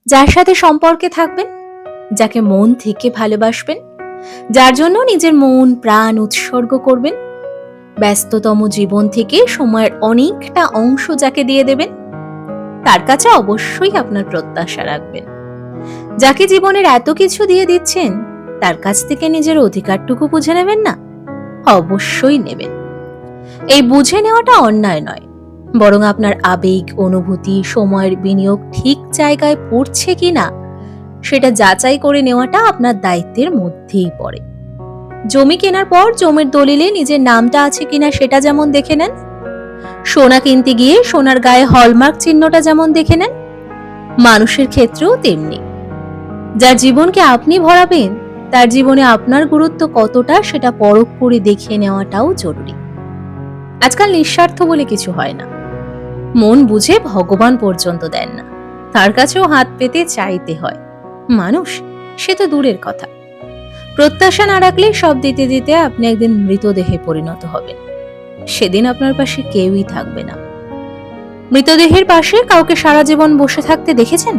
যার সাথে সম্পর্কে থাকবেন, যাকে মন থেকে ভালোবাসবেন, যার জন্য নিজের মন প্রাণ উৎসর্গ করবেন, ব্যস্ততম জীবন থেকে সময়ের অনেকটা অংশ যাকে দিয়ে দেবেন, তার কাছে অবশ্যই আপনার প্রত্যাশা রাখবেন। যাকে জীবনের এত কিছু দিয়ে দিচ্ছেন, তার কাছ থেকে নিজের অধিকারটুকু বুঝে নেবেন না? অবশ্যই নেবেন। এই বুঝে নেওয়াটা অন্যায় নয়, বরং আপনার আবেগ, অনুভূতি, সময়ের বিনিয়োগ ঠিক জায়গায় পড়ছে কিনা সেটা যাচাই করে নেওয়াটা আপনার দায়িত্বের মধ্যেই পড়ে। জমি কেনার পর জমির দলিলে নিজের নামটা আছে কিনা সেটা যেমন দেখে নেন, সোনা কিনতে গিয়ে সোনার গায়ে হলমার্ক চিহ্নটা যেমন দেখে নেন, মানুষের ক্ষেত্রেও তেমনি। যার জীবনকে আপনি ভরাবেন, তার জীবনে আপনার গুরুত্ব কতটা সেটা পরখ করে দেখে নেওয়াটাও জরুরি। আজকাল নিঃস্বার্থ বলে কিছু হয় না। মন বুঝে ভগবান পর্যন্ত দেন না, তার কাছেও হাত পেতে চাইতে হয়। মানুষ, সে তো দূরের কথা। প্রত্যাশা না রাখলে সব দিতে দিতে আপনি একদিন মৃতদেহে পরিণত হবেন। সেদিন আপনার পাশে কেউই থাকবে না। মৃতদেহের পাশে কাউকে সারা জীবন বসে থাকতে দেখেছেন?